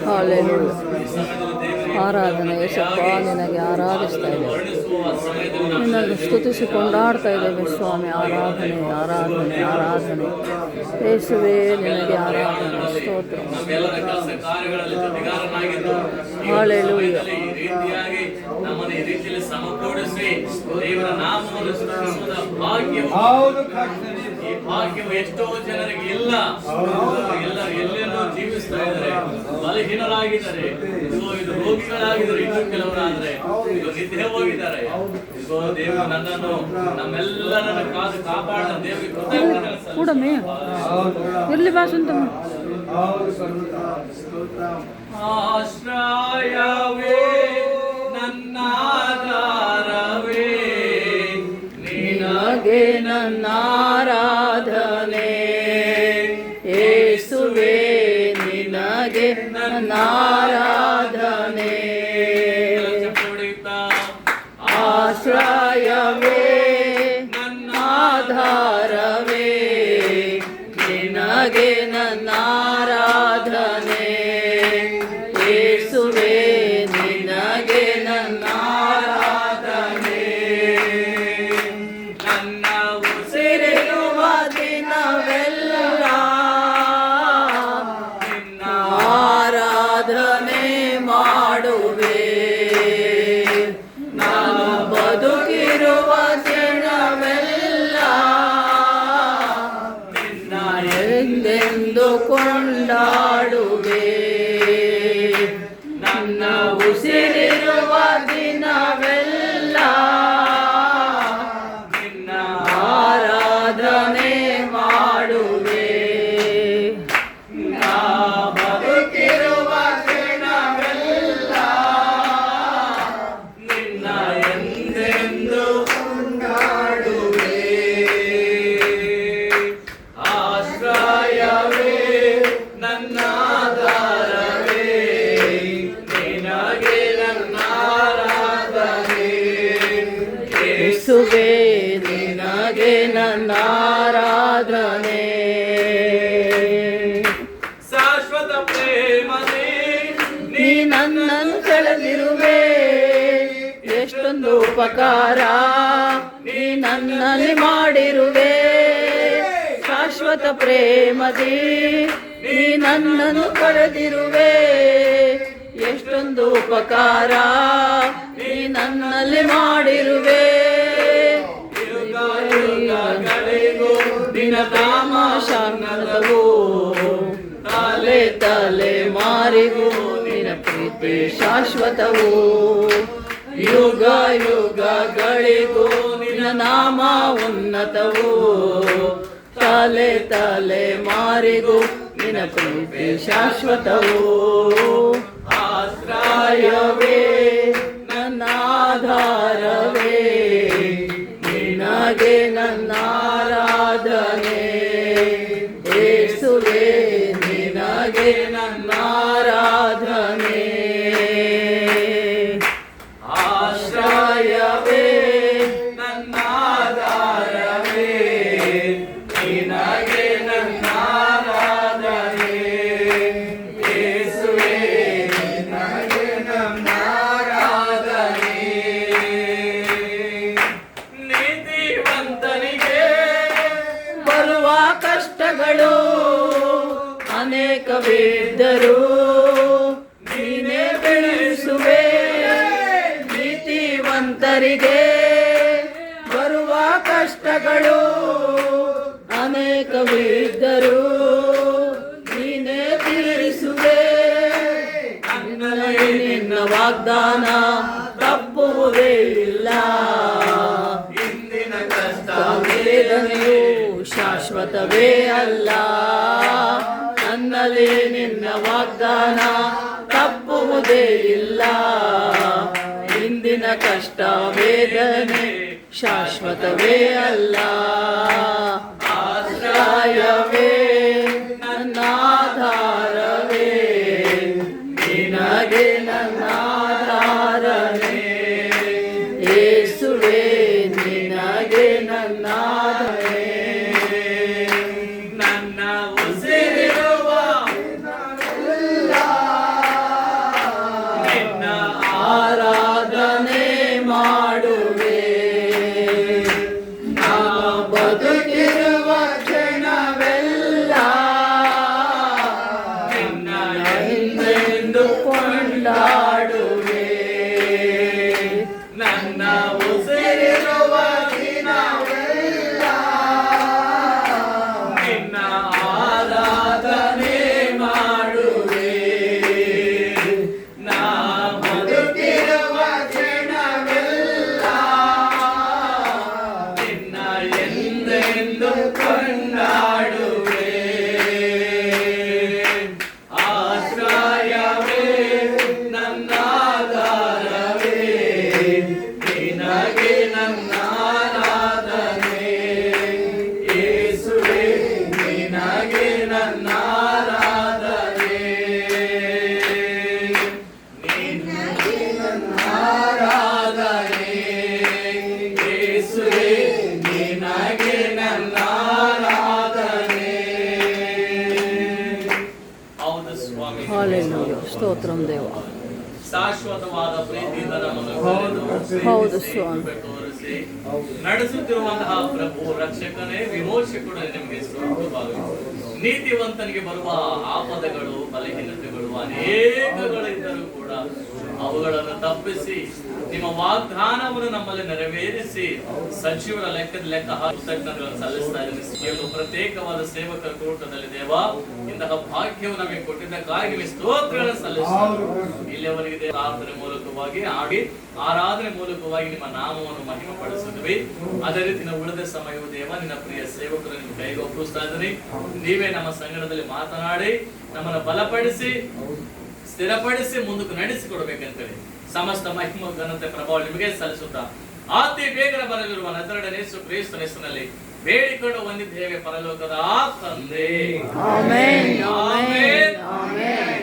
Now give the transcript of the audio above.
Hallelujah. ಆರಾಧನೆ ಯೇಸಪ್ಪ, ನಿನಗೆ ಆರಾಧಿಸ್ತಾ ಇದ್ದೇವೆ, ನಿನ್ನನ್ನು ಸ್ತುತಿಸಿ ಕೊಂಡಾಡ್ತಾ ಇದ್ದೇವೆ ಸ್ವಾಮಿ. ಆರಾಧನೆ ಆರಾಧನೆ ಆರಾಧನೆ ಯೇಸುವೇ, ನಿನಗೆ ಆರಾಧನೆ, ಸ್ತೋತ್ರ. ಹಾಲೆಲೂಯ. ಈ ಭಾಗ್ಯವು ಎಷ್ಟೋ ಜನರಿಗೆ ಇಲ್ಲ. ಎಲ್ಲೆಲ್ಲೋ ಜೀವಿಸ್ತಾ ಇದ್ದಾರೆ, ಬಲಹೀನರಾಗಿದ್ದಾರೆ, ಇದು ರೋಗಿಗಳಾಗಿದ್ದಾರೆ, ಇನ್ನು ಕೆಲವರಾದ್ರೆ ಇದು ನಿದ್ದೆ ಹೋಗಿದ್ದಾರೆ. ಇಗೋ ದೇವರು ನನ್ನನ್ನು ನಮ್ಮೆಲ್ಲರನ್ನು ಕಾದು ಕಾಪಾಡ ದೇವರಿಗೆ ಕೂಡಮೇ ಇರ್ಲಿ ಬಾಸುಂತ ಆಶ್ರಯವೇ ನನ್ನ ಆಧಾರವೇ, ನಿನಗೆ ನನ್ನ ಆರಾಧನೆ ಯೇಸುವೇ, ನಿನಗೆ ನನ್ನ ಆರಾಧನೆ. ಆಶ್ರಯವೇ ನನ್ನ ಆಧಾರವೇ, ನಿನಗೆ ನನ್ನ ಆರಾಧನೆ ಯೇಸುವೇ, ನಿನಗೆ ನನ್ನ ಆರಾಧನೆ. ನನ್ನ ಉಸಿರಿರುವ ದಿನವೆಲ್ಲ ನಿನ್ನ ಆರಾಧನೆ ಮಾಡುವೆ. ನಾನು ಬದುಕಿರುವ ದಿನವೆಲ್ಲ ನಿನ್ನ ಎಂದೆಂದು ಕೊಂಡಾಡುವೆ. ನನ್ನ ಉಸಿರಿರುವ ದಿನವೆಲ್ಲ ನಿನ್ನ ಆರಾಧನೆ ಮಾಡುವೆ. ನಾ ಬದುಕಿರುವ ದಿನವೆಲ್ಲ ನಿನ್ನ ಎಂದೆಂದು ಕೊಂಡಾಡುವೆ. ಆಶ್ರಯವೇ ನನ್ನ ಆಧಾರವೇ, ನಿನಗೆ ನನ್ನ ಆರಾಧನೆ ಯೇಸುವೇ, ನಿನಗೆ ನನ್ನ ಆರಾಧನೆ. ಶಾಶ್ವತ ಪ್ರೇಮದೇ ನೀ ನನ್ನನ್ನು ಸೆಳೆದಿರುವೆ, ಎಷ್ಟೊಂದು ಉಪಕಾರ ನೀ ನನ್ನಲ್ಲಿ ಮಾಡಿರುವೆ. ಶಾಶ್ವತ ಪ್ರೇಮದಿ ನೀ ನನ್ನನ್ನು ಕರೆದಿರುವೆ, ಎಷ್ಟೊಂದು ಉಪಕಾರ ನೀ ನನ್ನಲ್ಲಿ ಮಾಡಿರುವೆ. ಯುಗಗಳಿಗೂ ನಿನ್ನ ನಾಮ ಶಾಶ್ವತವು, ತಲೆ ತಲೆ ಮಾರಿಗೂ ನಿನ್ನ ಪ್ರೀತಿ ಶಾಶ್ವತವು. ಯುಗ ಯುಗಗಳಿಗೂ ನಿನ್ನ ನಾಮ ಉನ್ನತವು, ತಲೆ ತಲೆ ಮಾರಿಗೂ ನಿನ್ನ ಪ್ರೀತಿ ಶಾಶ್ವತವು. ಆಶ್ರಯವೇ ನನ್ನ ಆಧಾರವೇ, ನಿನಗೆ ನನ್ನ ಆರಾಧನೆ ಯೇಸುವೇ, ನಿನಗೆ ನನ್ನ ಆರಾಧನೆ. ಆಶ್ರಯವೇ ನನ್ನ ಆಧಾರವೇ, ನಿನಗೆ ನನ್ನ ಆರಾಧನೆ ಯೇಸುವೇ, ನಿನಗೆ ನನ್ನ ಆರಾಧನೆ. ನೀತಿವಂತನಿಗೆ ಬರುವ ಕಷ್ಟಗಳು ಅನೇಕವಿದ್ದರೂ ನೀನೇ ಬೆಳೆಸುವೆ. ನೀತಿವಂತರಿಗೆ ಬರುವ ಕಷ್ಟಗಳು ಅನೇಕವಿದ್ದರೂ ನೀನೇ ತೀರಿಸುವೆ. ನಿನ್ನ ವಾಗ್ದಾನ ತಪ್ಪುವುದೇ ಇಲ್ಲ. ಇಂದಿನ ಕಷ್ಟ ವೇದನೆಯು ಶಾಶ್ವತವೇ ಅಲ್ಲ. ನನ್ನಲ್ಲಿ ನಿನ್ನ ವಾಗ್ದಾನ ತಪ್ಪುವುದೇ ಇಲ್ಲ. ಇಂದಿನ ಕಷ್ಟ ವೇದನೆ ಶಾಶ್ವತವೇ ಅಲ್ಲ. ಆಶ್ರಯವೇ ನನ್ನ ಆಧಾರವೇ, ನಿನಗೆ ನನ್ನ ಆಧಾರವೇ ಯೇಸುವೇ, ನಿನಗೆ ನನ್ನ ಆಧಾರವೇ. ನನ್ನ ಉಸಿರಿನ ಹಲ್ಲೆಲೂಯಾ. ಸ್ತೋತ್ರಂ ದೇವ. ಶಾಶ್ವತವಾದ ಪ್ರೀತಿಯಿಂದ ನಮ್ಮನ್ನು ಕರೆದು ಹೌದು ಪ್ರೀತಿಸಿ, ಸ್ವಾಮಿ. ಕೃಪೆ ತೋರಿಸಿ ನಡೆಸುತ್ತಿರುವಂತಹ ಪ್ರಭು ರಕ್ಷಕನೇ ವಿಮೋಚಕನು ನಿಮಗೆ ಸ್ತೋತ್ರವಾಗಲಿ. ನೀತಿವಂತನಿಗೆ ಬರುವ ಆಪದಗಳು ಬಲಹೀನತೆಗಳು ಅನೇಕಗಳಿದ್ದರೂ ಕೂಡ ಅವುಗಳನ್ನು ತಪ್ಪಿಸಿ ನಿಮ್ಮ ವಾಗ್ದಾನವನ್ನು ನಮ್ಮಲ್ಲಿ ನೆರವೇರಿಸಿ ಸಚಿವರ ಲೆಕ್ಕ ಕೃತಜ್ಞತೆಗಳನ್ನು ಸಲ್ಲಿಸ್ತಾ ಇದ್ದೀನಿ. ಪ್ರತ್ಯೇಕವಾದ ಸೇವಕರ ಕೂಟದಲ್ಲಿ ದೇವ ಇಂತಹ ಭಾಗ್ಯವು ನಮಗೆ ಕೊಟ್ಟಿದ್ದಕ್ಕಾಗಿ ಸ್ತೋತ್ರಗಳನ್ನು ಸಲ್ಲಿಸ್ತಾರೆ. ಇಲ್ಲಿಯವರೆಗೆ ಪ್ರಾರ್ಥನೆ ಮೂಲಕವಾಗಿ ಆರಾಧನೆ ಮೂಲಕವಾಗಿ ನಿಮ್ಮ ನಾಮವನ್ನು ಮಹಿಮೆ ಪಡಿಸಿದ್ವಿ. ಅದೇ ರೀತಿ ನಾವು ಉಳಿದ ಸಮಯವು ದೇವ ನಿನ್ನ ಪ್ರಿಯ ಸೇವಕರು ನಿಮ್ಮ ಕೈಗೆ ಒಪ್ಪಿಸ್ತಾ ಇದ್ದೀನಿ. ನೀವೇ ನಮ್ಮ ಸಂಗಡದಲ್ಲಿ ಮಾತನಾಡಿ ನಮ್ಮನ್ನು ಬಲಪಡಿಸಿ ಸ್ಥಿರಪಡಿಸಿ ಮುಂದಕ್ಕೆ ನಡೆಸಿಕೊಡ್ಬೇಕಂತೇಳಿ ಸಮಸ್ತ ಮಹಿಮ ಘನತೆ ಪ್ರಭಾವ ನಿಮಗೆ ಸಲ್ಲಿಸುತ್ತಾ ಅತಿ ಬೇಗನೆ ಬರಲಿರುವ ನಜರೇಡನ ಯೇಸು ಕ್ರಿಸ್ತನ ಹೆಸರಿನಲ್ಲಿ ಬೇಡಿಕೊಂಡು ಹೊಂದಿದ್ದೇವೆ ಪರಲೋಕದ ತಂದೆ. ಆಮೆನ್. ಆಮೆನ್. ಆಮೆನ್.